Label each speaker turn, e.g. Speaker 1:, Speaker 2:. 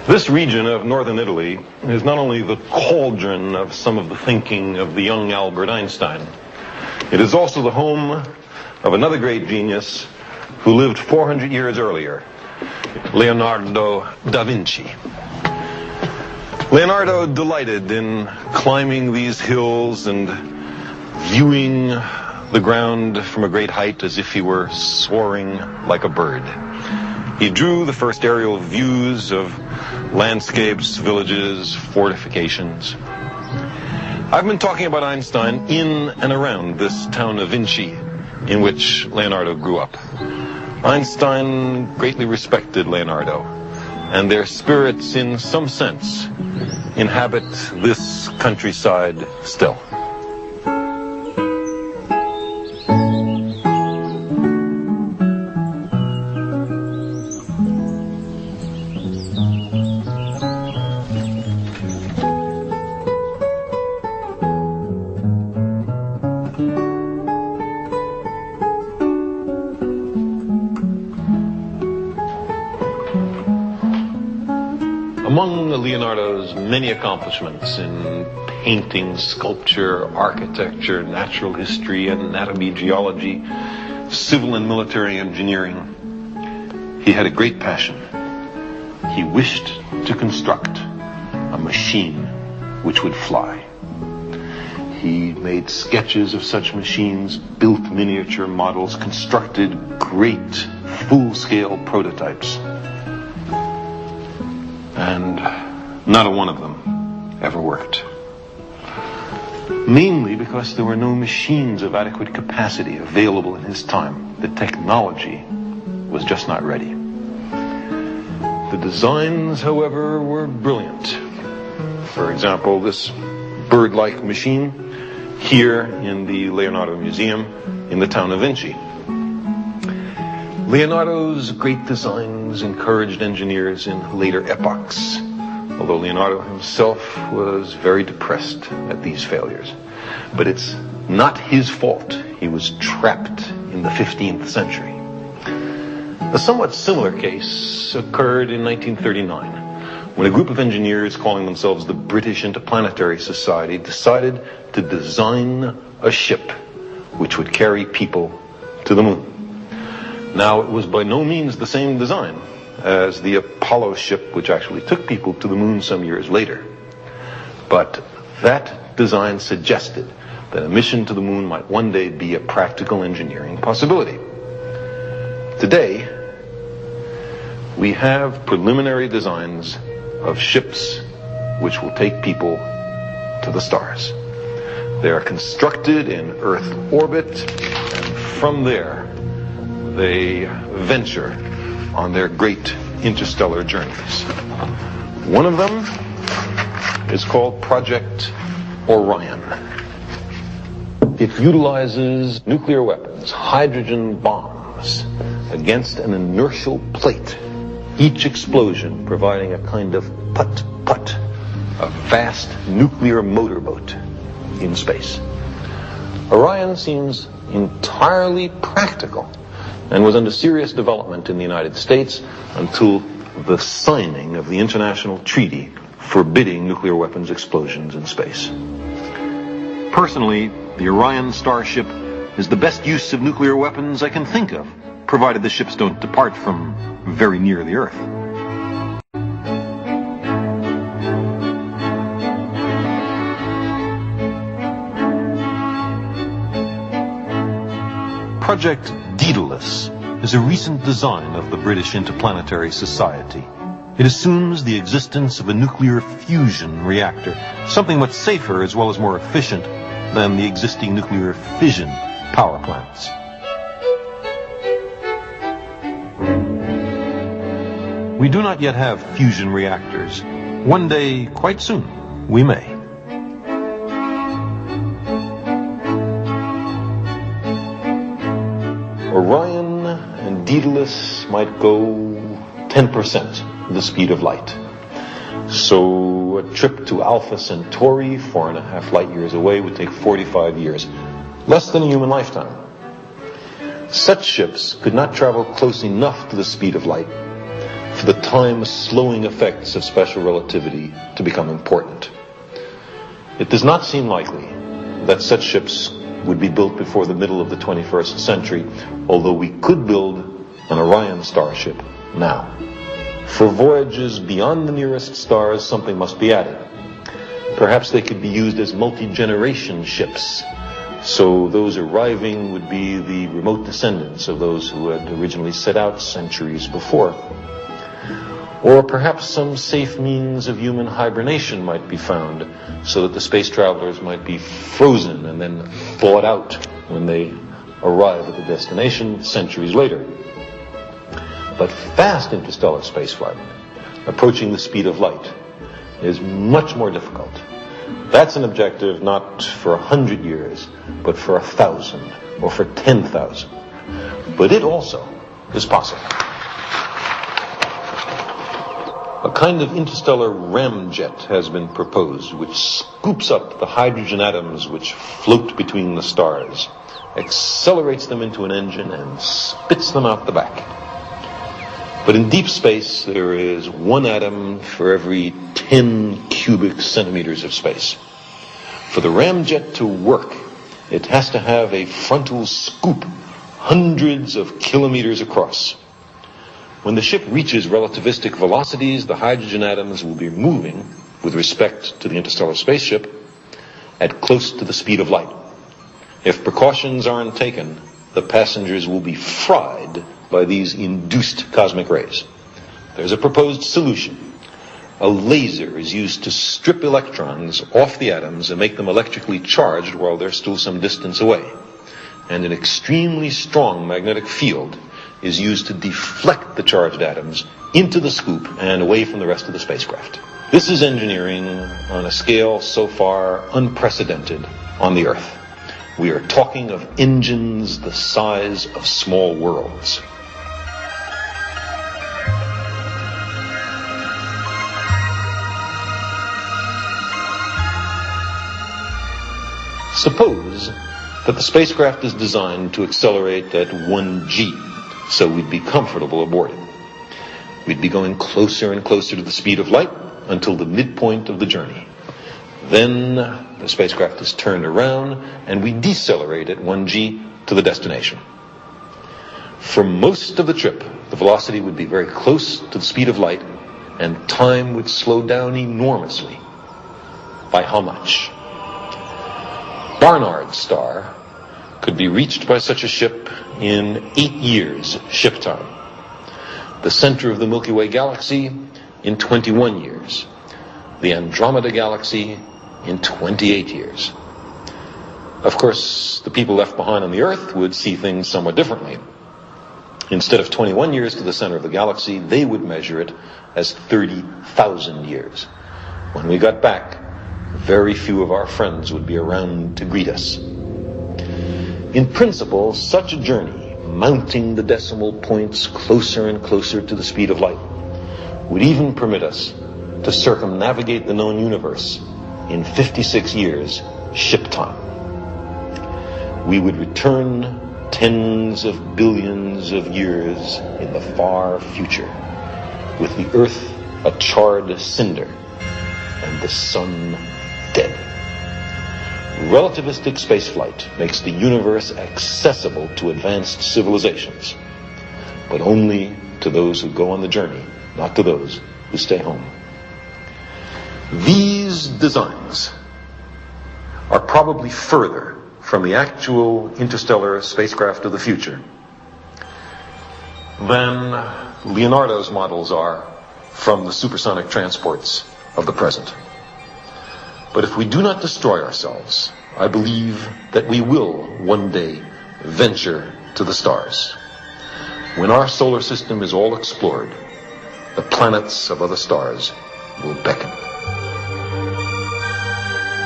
Speaker 1: This region of northern Italy is not only the cauldron of some of the thinking of the young Albert Einstein, it is also the home of another great genius who lived 400 years earlier, Leonardo da Vinci. Leonardo delighted in climbing these hills and viewing the ground from a great height as if he were soaring like a bird. He drew the first aerial views of landscapes, villages, fortifications. I've been talking about Einstein in and around this town of Vinci, in which Leonardo grew up. Einstein greatly respected Leonardo, and their spirits, in some sense, inhabit this countryside still. Among Leonardo's many accomplishments in painting, sculpture, architecture, natural history, anatomy, geology, civil and military engineering, he had a great passion. He wished to construct a machine which would fly. He made sketches of such machines, built miniature models, constructed great full-scale prototypes. And not a one of them ever worked. Mainly because there were no machines of adequate capacity available in his time. The technology was just not ready. The designs, however, were brilliant. For example, this bird-like machine here in the Leonardo Museum in the town of Vinci. Leonardo's great designs encouraged engineers in later epochs, although Leonardo himself was very depressed at these failures. But it's not his fault he was trapped in the 15th century. A somewhat similar case occurred in 1939, when a group of engineers calling themselves the British Interplanetary Society decided to design a ship which would carry people to the moon. Now, it was by no means the same design as the Apollo ship, which actually took people to the moon some years later. But that design suggested that a mission to the moon might one day be a practical engineering possibility. Today, we have preliminary designs of ships which will take people to the stars. They are constructed in Earth orbit, and from there, they venture on their great interstellar journeys. One of them is called Project Orion. It utilizes nuclear weapons, hydrogen bombs, against an inertial plate, each explosion providing a kind of putt-putt, a vast nuclear motorboat in space. Orion seems entirely practical and was under serious development in the United States until the signing of the international treaty forbidding nuclear weapons explosions in space. Personally, the Orion starship is the best use of nuclear weapons I can think of, provided the ships don't depart from very near the Earth. Project Daedalus is a recent design of the British Interplanetary Society. It assumes the existence of a nuclear fusion reactor, something much safer as well as more efficient than the existing nuclear fission power plants. We do not yet have fusion reactors. One day, quite soon, we may. Orion and Daedalus might go 10% the speed of light. So a trip to Alpha Centauri, 4.5 light years away, would take 45 years. Less than a human lifetime. Such ships could not travel close enough to the speed of light for the time-slowing effects of special relativity to become important. It does not seem likely that such ships would be built before the middle of the 21st century, although we could build an Orion starship now. For voyages beyond the nearest stars, something must be added. Perhaps they could be used as multi-generation ships, so those arriving would be the remote descendants of those who had originally set out centuries before. Or perhaps some safe means of human hibernation might be found, so that the space travelers might be frozen and then thawed out when they arrive at the destination centuries later. But fast interstellar spaceflight, approaching the speed of light, is much more difficult. That's an objective not for 100 years, but for 1,000 or for 10,000. But it also is possible. A kind of interstellar ramjet has been proposed, which scoops up the hydrogen atoms which float between the stars, accelerates them into an engine, and spits them out the back. But in deep space, there is one atom for every 10 cubic centimeters of space. For the ramjet to work, it has to have a frontal scoop hundreds of kilometers across. When the ship reaches relativistic velocities, the hydrogen atoms will be moving, with respect to the interstellar spaceship, at close to the speed of light. If precautions aren't taken, the passengers will be fried by these induced cosmic rays. There's a proposed solution. A laser is used to strip electrons off the atoms and make them electrically charged while they're still some distance away. And an extremely strong magnetic field is used to deflect the charged atoms into the scoop and away from the rest of the spacecraft. This is engineering on a scale so far unprecedented on the Earth. We are talking of engines the size of small worlds. Suppose that the spacecraft is designed to accelerate at 1g, so we'd be comfortable aboard it. We'd be going closer and closer to the speed of light until the midpoint of the journey. Then the spacecraft is turned around and we decelerate at 1g to the destination. For most of the trip, the velocity would be very close to the speed of light and time would slow down enormously. By how much? Barnard's star could be reached by such a ship in 8 years ship time. The center of the Milky Way galaxy in 21 years. The Andromeda galaxy in 28 years. Of course, the people left behind on the Earth would see things somewhat differently. Instead of 21 years to the center of the galaxy, they would measure it as 30,000 years. When we got back, very few of our friends would be around to greet us. In principle, such a journey, mounting the decimal points closer and closer to the speed of light, would even permit us to circumnavigate the known universe in 56 years ship time. We would return tens of billions of years in the far future, with the Earth a charred cinder and the sun dead. Relativistic spaceflight makes the universe accessible to advanced civilizations, but only to those who go on the journey, not to those who stay home. These designs are probably further from the actual interstellar spacecraft of the future than Leonardo's models are from the supersonic transports of the present. But if we do not destroy ourselves, I believe that we will one day venture to the stars. When our solar system is all explored, the planets of other stars will beckon.